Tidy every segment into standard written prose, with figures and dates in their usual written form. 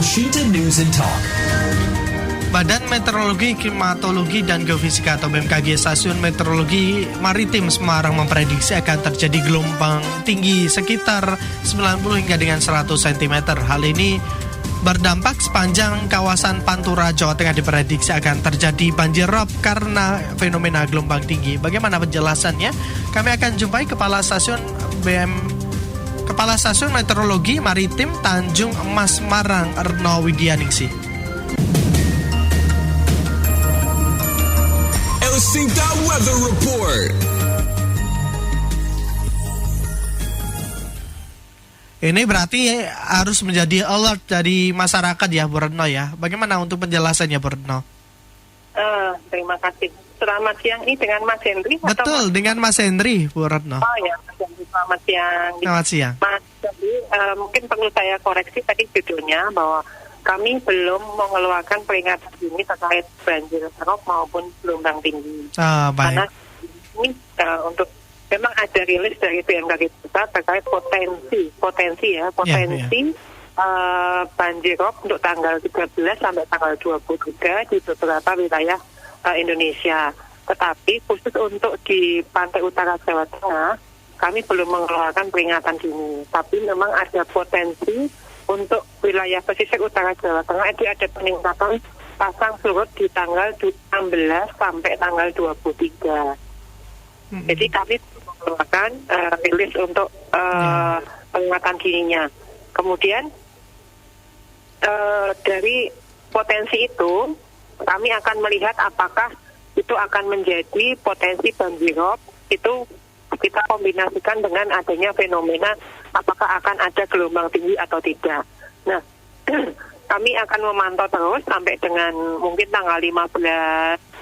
Washington News and Talk. Badan Meteorologi, Klimatologi, dan Geofisika atau BMKG Stasiun Meteorologi Maritim Semarang memprediksi akan terjadi gelombang tinggi sekitar 90 hingga dengan 100 cm. Hal ini berdampak sepanjang kawasan Pantura, Jawa Tengah diprediksi akan terjadi banjir rob karena fenomena gelombang tinggi. Bagaimana penjelasannya? Kami akan jumpai Kepala Stasiun Meteorologi Maritim Tanjung Emas Semarang, Erno Widianingsih. Elsinta Weather Report. Ini berarti harus menjadi alert dari masyarakat ya, Bu Retno ya. Bagaimana untuk penjelasannya, Bu Retno? Terima kasih. Selamat siang ini dengan Mas Hendri. Betul, dengan Mas Hendri, Bu Retno. Oh ya, Mas Hendri, selamat siang. Selamat siang. Mas Hendri, mungkin perlu saya koreksi tadi judulnya bahwa kami belum mengeluarkan peringatan dini terkait banjir rob maupun gelombang tinggi. Baik. Karena ini untuk memang ada rilis dari BMKG Pusat terkait potensi banjir rob untuk tanggal 13 sampai tanggal 23 di beberapa wilayah Indonesia. Tetapi khusus untuk di pantai utara Jawa Tengah, kami belum mengeluarkan peringatan dini. Tapi memang ada potensi untuk wilayah pesisir utara Jawa Tengah itu ada peningkatan pasang surut di tanggal 16 sampai tanggal 23. Jadi kami mengeluarkan rilis untuk peringatan dininya. Kemudian dari potensi itu kami akan melihat apakah itu akan menjadi potensi banjir rob. Itu kita kombinasikan dengan adanya fenomena apakah akan ada gelombang tinggi atau tidak. Nah, kami akan memantau terus sampai dengan mungkin tanggal 15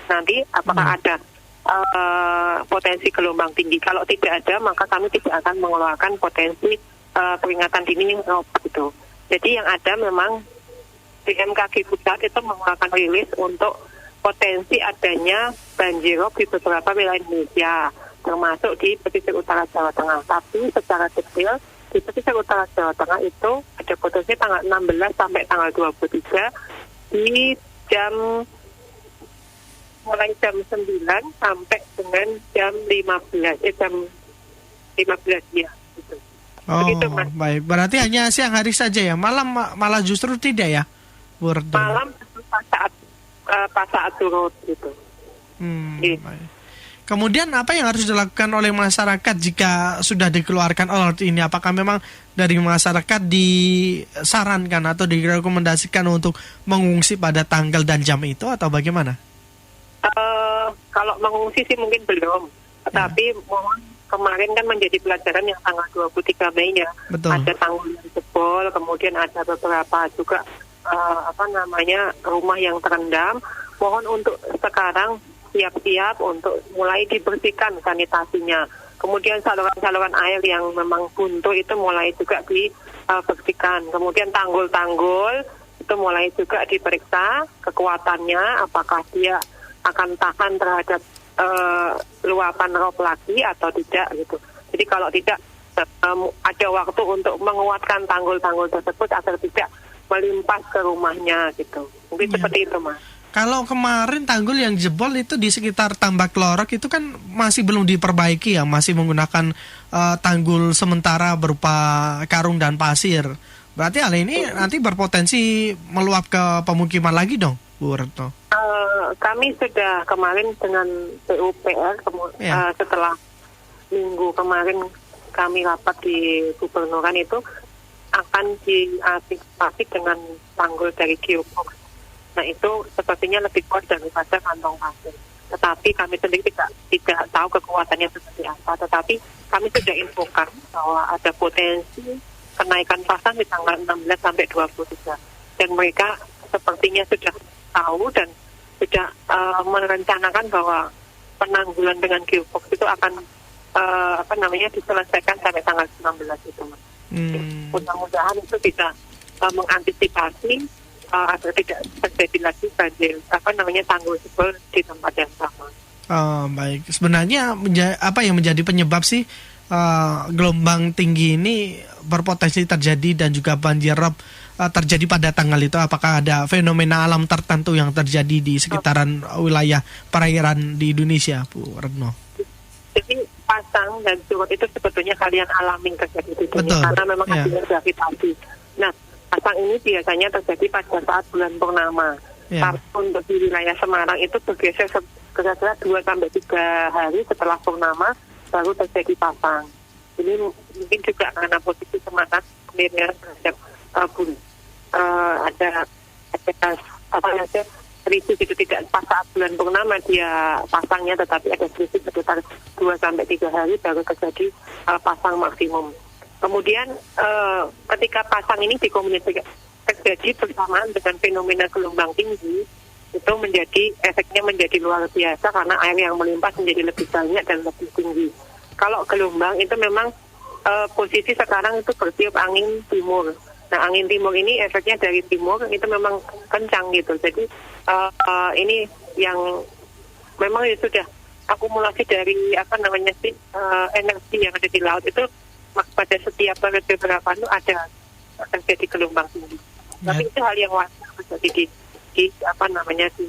nanti apakah ada potensi gelombang tinggi. Kalau tidak ada, maka kami tidak akan mengeluarkan potensi peringatan dini gitu. Jadi yang ada memang BMKG Pusat itu mengeluarkan rilis untuk potensi adanya banjir rob di beberapa wilayah Indonesia, termasuk di pesisir utara Jawa Tengah. Tapi secara detail di pesisir utara Jawa Tengah itu ada potensi tanggal 16 sampai tanggal 23 di mulai jam 9 sampai dengan jam 15 ya gitu. Begitu, Mas. Baik. Berarti hanya siang hari saja ya. Malam malah justru tidak ya, Bu Retno? Malam pas saat surut gitu. Baik. Kemudian apa yang harus dilakukan oleh masyarakat jika sudah dikeluarkan alert ini? Apakah memang dari masyarakat disarankan atau direkomendasikan untuk mengungsi pada tanggal dan jam itu atau bagaimana? Kalau mengungsi sih mungkin belum. Tetapi mohon kemarin kan menjadi pelajaran yang tanggal 23 Mei ya. Betul. Ada tanggul yang jebol, kemudian ada beberapa juga rumah yang terendam. Mohon untuk sekarang siap-siap untuk mulai dibersihkan sanitasinya. Kemudian saluran-saluran air yang memang buntu itu mulai juga dibersihkan. Kemudian tanggul-tanggul itu mulai juga diperiksa kekuatannya, apakah dia akan tahan terhadap luapan rob lagi atau tidak gitu. Jadi kalau tidak ada waktu untuk menguatkan tanggul-tanggul tersebut agar tidak melimpas ke rumahnya gitu. Mungkin seperti itu, Mas. Kalau kemarin tanggul yang jebol itu di sekitar Tambak Lorok itu kan masih belum diperbaiki ya, masih menggunakan tanggul sementara berupa karung dan pasir. Berarti hal ini nanti berpotensi meluap ke pemukiman lagi dong, Bu Retno? Kami sudah kemarin dengan PUPR setelah minggu kemarin kami rapat di Gubernuran itu akan diantisipasi dengan tanggul dari geobox. Nah itu sepertinya lebih kuat daripada kantong pasir. Tetapi kami sendiri tidak tahu kekuatannya seperti apa. Tetapi kami sudah infokan bahwa ada potensi kenaikan pasang di tanggal 16 sampai 23. Dan mereka sepertinya sudah tahu dan sudah merencanakan bahwa penanggulan dengan geobox itu akan diselesaikan sampai tanggal 19 itu. Mudah-mudahan itu bisa mengantisipasi agar tidak terjadi lagi banjir tanggul jebol di tempat yang sama. Baik. Sebenarnya apa yang menjadi penyebab sih gelombang tinggi ini berpotensi terjadi dan juga banjir rob terjadi pada tanggal itu? Apakah ada fenomena alam tertentu yang terjadi di sekitaran wilayah perairan di Indonesia, Bu Retno? Jadi pasang dan surut itu sebetulnya kalian alami terjadi di dunia. Betul. Karena memang hasilnya gravitasi. Nah, pasang ini biasanya terjadi pada saat bulan purnama. Tapi untuk di wilayah Semarang itu bergeser kira-kira 2-3 hari setelah purnama baru terjadi pasang. Ini mungkin juga karena posisi semangat kemudian terhadap ada selisih itu tidak pas saat bulan purnama dia pasangnya, tetapi ada selisih sekitar 2-3 hari baru terjadi pasang maksimum. Kemudian ketika pasang ini dikomunikasikan terjadi bersamaan dengan fenomena gelombang tinggi, itu efeknya menjadi luar biasa karena air yang melimpah menjadi lebih banyak dan lebih tinggi. Kalau gelombang itu memang posisi sekarang itu bertiup angin timur. Nah, angin timur ini efeknya dari timur itu memang kencang gitu. Jadi ini yang memang ya sudah akumulasi dari energi yang ada di laut itu pada setiap periode berapa itu ada terjadi gelombang tinggi. Tapi itu hal yang wajar terjadi di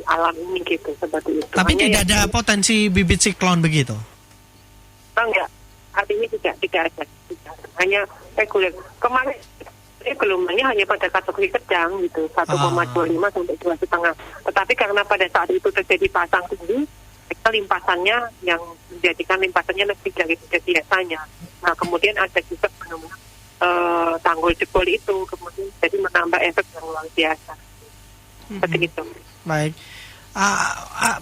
alam ini gitu, seperti itu. Tapi tidak ada potensi bibit siklon begitu? Enggak, artinya tidak ada. Hanya reguler. Kemarin gelombangnya hanya pada kategori sedang gitu, 1,25 sampai 2,5. Tetapi karena pada saat itu terjadi pasang tinggi, limpasannya yang menjadikan limpasannya lebih dari biasanya. Nah, kemudian ada juga fenomena tanggul jebol itu, kemudian jadi menambah efek yang luar biasa. Seperti itu. Baik.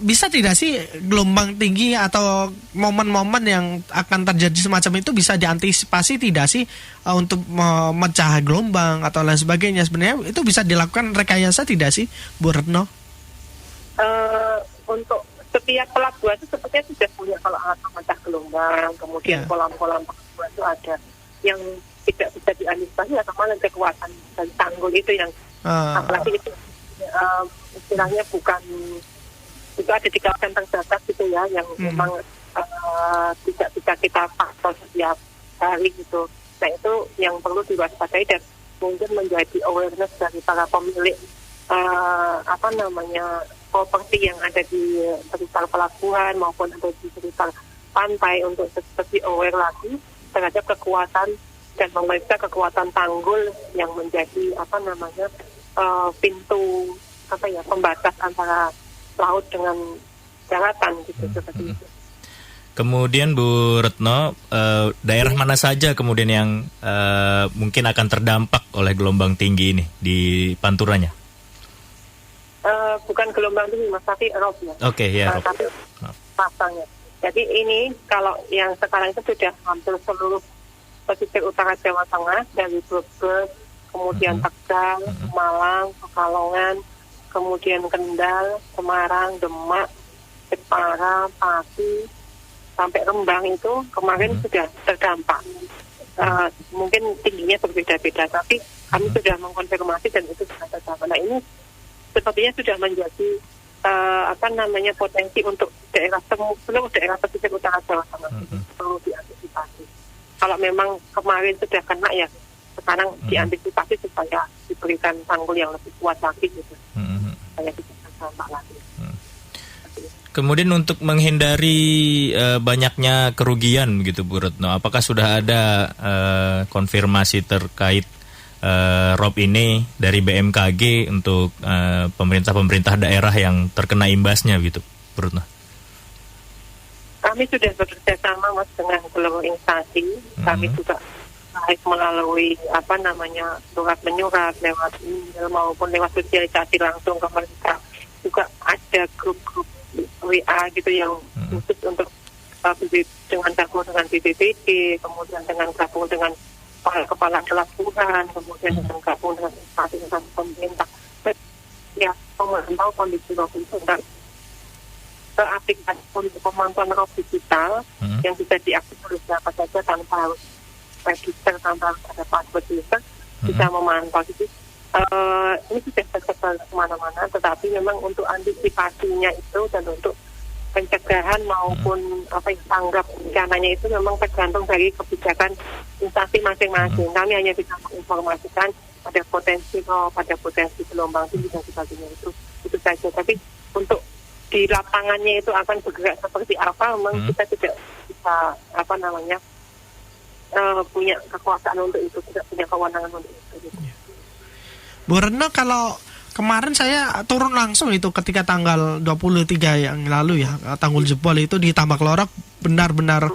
Bisa tidak sih gelombang tinggi atau momen-momen yang akan terjadi semacam itu bisa diantisipasi tidak sih untuk memecah gelombang atau lain sebagainya? Sebenarnya itu bisa dilakukan rekayasa tidak sih, Bu Retno? Untuk setiap pelabuhan itu sepertinya sudah punya kalau alat memecah gelombang, kemudian kolam-kolam pelabuhan itu ada yang tidak bisa diantisipasi atau malah kekuatan dari tanggul itu yang apalagi itu istilahnya bukan itu ada di kawasan terbatas gitu ya yang memang tidak bisa kita pantau setiap hari gitu. Nah, itu yang perlu diwaspadai dan mungkin menjadi awareness dari para pemilik properti yang ada di sekitar pelabuhan maupun ada di sekitar pantai untuk seperti aware lagi terhadap kekuatan dan memeriksa kekuatan tanggul yang menjadi pintu pembatas antara laut dengan daratan gitu seperti itu. Kemudian Bu Retno, daerah mana saja kemudian yang mungkin akan terdampak oleh gelombang tinggi ini di panturanya? Bukan gelombang tinggi Mas, tapi rob ya. Oke, ya rob. Tapi pasangnya. Jadi ini kalau yang sekarang itu sudah hampir seluruh pesisir utara Jawa Tengah dari Brebes, kemudian Tegal, Malang, Pekalongan, kemudian Kendal, Semarang, Demak, Jepara, Pati, sampai Rembang itu kemarin sudah terdampak. Mungkin tingginya berbeda-beda, tapi kami sudah mengkonfirmasi dan itu sudah terdampak. Nah, ini sepertinya sudah menjadi potensi untuk seluruh daerah pesisir utara Jawa Tengah perlu diantisipasi. Kalau memang kemarin sudah kena ya, sekarang diantisipasi supaya diberikan tanggul yang lebih kuat lagi gitu. Supaya tidak terdampak lagi. Kemudian untuk menghindari banyaknya kerugian gitu Bu Retno, apakah sudah ada konfirmasi terkait rob ini dari BMKG untuk pemerintah-pemerintah daerah yang terkena imbasnya gitu Bu Retno? Kami sudah bekerja sama Mas dengan seluruh instansi. Kami juga baik melalui surat menyurat lewat email maupun lewat sosialisasi langsung ke mereka. Juga ada grup-grup WA gitu yang khusus untuk dengan gabung dengan BPBD, kemudian dengan gabung dengan kepala pelabuhan, kemudian dengan gabung dengan instansi pemerintah. Ya, memantau kondisi rob itu dan ke aplikasi untuk pemantauan rob digital yang bisa diakses oleh siapa saja tanpa harus register, tanpa harus ada password user, bisa memantau. Jadi ini sudah tersebar kemana-mana, tetapi memang untuk antisipasinya itu dan untuk pencegahan maupun tanggap bencananya itu memang tergantung dari kebijakan instansi masing-masing. Kami hanya bisa menginformasikan ada potensi pada potensi gelombang tinggi dan sebagainya itu saja. Tapi untuk di lapangannya itu akan bergerak seperti apa, memang kita tidak bisa punya kekuasaan untuk itu, tidak punya kewenangan untuk itu. Gitu. Bu Retno, kalau kemarin saya turun langsung itu ketika tanggal 23 yang lalu ya, Tanggul Jebol itu di Tambak Lorok benar-benar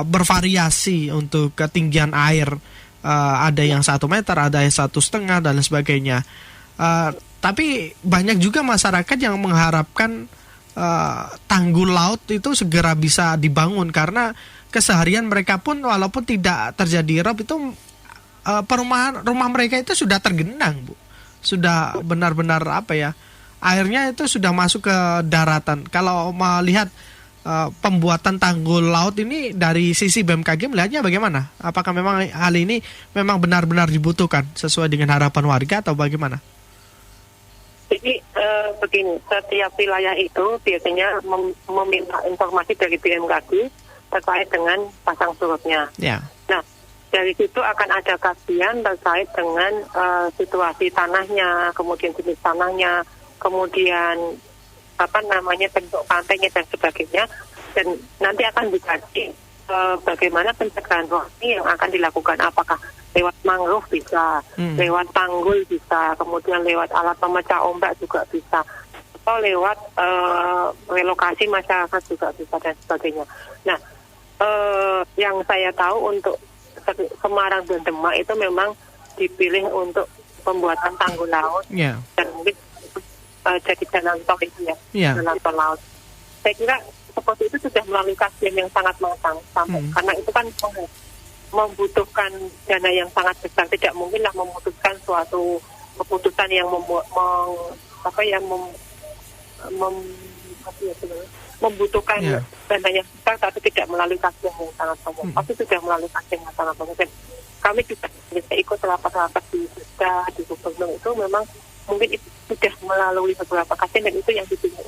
bervariasi untuk ketinggian air. Ada yang 1 meter, ada yang 1,5 dan sebagainya. Tapi banyak juga masyarakat yang mengharapkan tanggul laut itu segera bisa dibangun, karena keseharian mereka pun walaupun tidak terjadi rob itu rumah mereka itu sudah tergenang, Bu. Sudah benar-benar airnya itu sudah masuk ke daratan. Kalau melihat pembuatan tanggul laut ini dari sisi BMKG melihatnya bagaimana? Apakah memang hal ini memang benar-benar dibutuhkan sesuai dengan harapan warga atau bagaimana? Jadi begini, setiap wilayah itu biasanya meminta informasi dari BMKG terkait dengan pasang surutnya. Ya. Nah, dari situ akan ada kajian terkait dengan situasi tanahnya, kemudian jenis tanahnya, kemudian bentuk pantainya dan sebagainya, dan nanti akan dikaji bagaimana pencegahan erosi yang akan dilakukan, apakah lewat mangrove bisa, lewat tanggul bisa, kemudian lewat alat pemecah ombak juga bisa, atau lewat relokasi masyarakat juga bisa dan sebagainya. Nah, yang saya tahu untuk Semarang dan Demak itu memang dipilih untuk pembuatan tanggul laut, dan mungkin jadi jalan tol itu jalan tol laut. Saya kira seperti itu sudah melalui kajian yang sangat matang, karena itu kan membutuhkan dana yang sangat besar. Tidak mungkinlah memutuskan suatu keputusan yang membutuhkan dana yang besar tapi tidak melalui kajian yang sangat banyak. Pasti sudah melalui kajian yang sangat banyak. Dan kami juga bisa ikut rapat-rapat di Beda, di Gubernur itu memang mungkin itu sudah melalui beberapa kajian, dan itu yang dipilih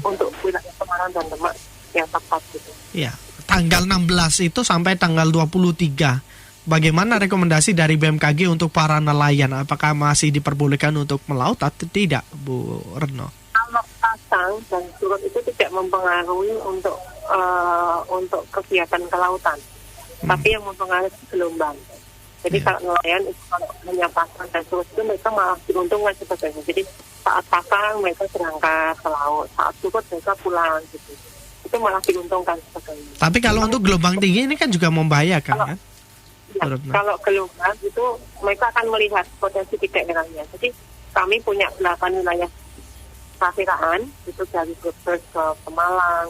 untuk wilayah Semarang dan Demak yang tepat gitu. Iya, tanggal 16 itu sampai tanggal 23. Bagaimana rekomendasi dari BMKG untuk para nelayan? Apakah masih diperbolehkan untuk melaut atau tidak, Bu Retno? Kalau pasang dan surut itu tidak mempengaruhi untuk kegiatan kelautan, tapi yang mempengaruhi gelombang. Jadi kalau nelayan itu kalau hanya pasang dan surut itu mereka malah diuntungkan sebagainya. Jadi saat pasang mereka berangkat ke laut, saat surut mereka pulang gitu. Itu malah diuntungkan sebagainya. Tapi kalau untuk gelombang tinggi ini kan juga membahayakan kan? Kalau gelombang itu mereka akan melihat potensi tidak enaknya. Jadi kami punya 8 wilayah perkiraan itu dari Brebes ke Pemalang,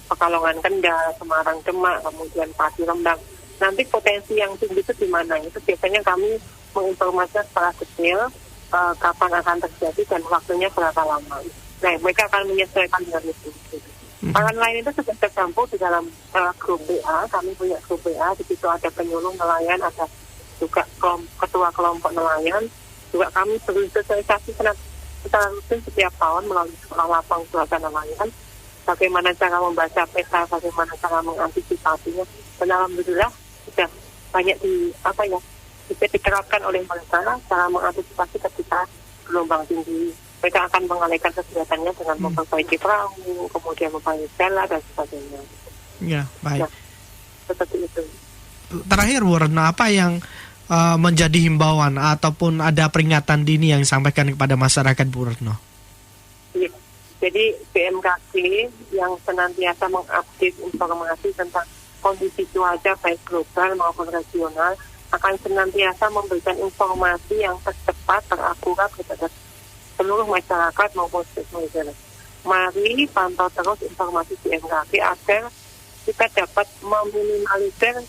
Pekalongan Kendal, Semarang Demak, kemudian Pati Rembang. Nanti potensi yang tinggi itu di mana? Itu biasanya kami menginformasikan secara detail kapan akan terjadi dan waktunya berapa lama. Nah, mereka akan menyesuaikan dengan itu. Orang lain itu sudah tercampur di dalam grup BA. Kami punya grup BA, di situ ada penyuluh nelayan, ada juga ketua kelompok nelayan. Juga kami bersosialisasi secara rutin setiap tahun melalui sekolah lapang cuaca nelayan. Bagaimana cara membaca peta, bagaimana cara mengantisipasinya. Dan alhamdulillah sudah banyak bisa diterapkan oleh mereka cara mengantisipasi ketika gelombang tinggi. Mereka akan mengalihkan kegiatannya dengan memperbaiki perahu, kemudian memperbaiki jala dan sebagainya. Ya, baik. Nah, seperti itu. Terakhir, Bu Retno, apa yang menjadi himbauan ataupun ada peringatan dini yang disampaikan kepada masyarakat, Bu Retno? Ya, jadi BMKG yang senantiasa mengupdate informasi tentang kondisi cuaca baik global maupun regional akan senantiasa memberikan informasi yang tercepat, terakurat kepada seluruh masyarakat maupun stakeholder. Mari pantau terus informasi BMKG agar kita dapat meminimalisir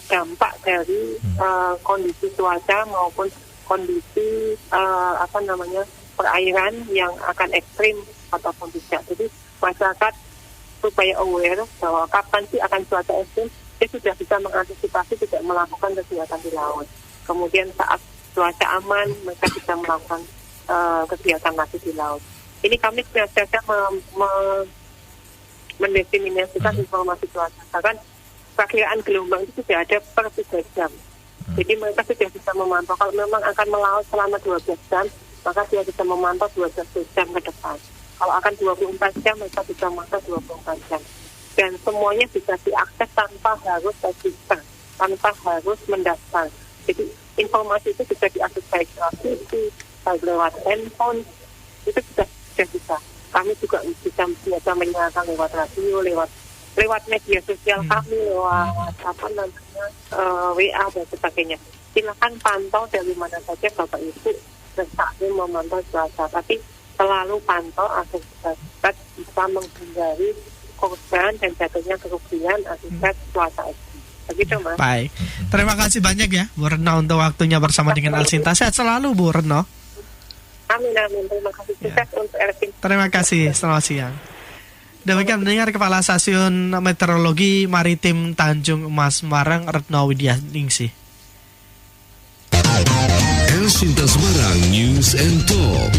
dampak dari kondisi cuaca maupun kondisi perairan yang akan ekstrim ataupun tidak. Jadi masyarakat supaya aware bahwa kapan sih akan cuaca ekstrim, dia sudah bisa mengantisipasi tidak melakukan kegiatan di laut. Kemudian saat cuaca aman, mereka bisa melakukan kegiatan lagi di laut. Ini kami senantiasa mendefinisikan informasi cuaca. Bahkan perkiraan gelombang itu sudah ada per 3 jam. Jadi mereka sudah bisa memantau. Kalau memang akan melaut selama 12 jam, maka dia bisa memantau 12 jam ke depan. Kalau akan 24 jam, mereka bisa memantau 24 jam. Dan semuanya bisa diakses tanpa harus register, tanpa harus mendaftar. Jadi informasi itu bisa diakses baik lewat handphone, itu sudah bisa. Kami juga bisa menyiarkan lewat radio, lewat media sosial kami, lewat WA dan sebagainya. Silakan pantau dari mana saja Bapak Ibu saatnya memantau cuaca, tapi selalu pantau agar kita bisa menghindari korban dan jatuhnya kerugian akibat cuaca ekstrim. Begitu, Mas. Baik, terima kasih banyak ya Bu Retno untuk waktunya bersama dengan Alsinta. Sehat selalu Bu Retno. Amin. Terima kasih juga untuk Ervin. Terima kasih, selamat siang. Demikian mendengar Kepala Stasiun Meteorologi Maritim Tanjung Emas Semarang, Retno Widianingsih. Elsinta Semarang News and Talk.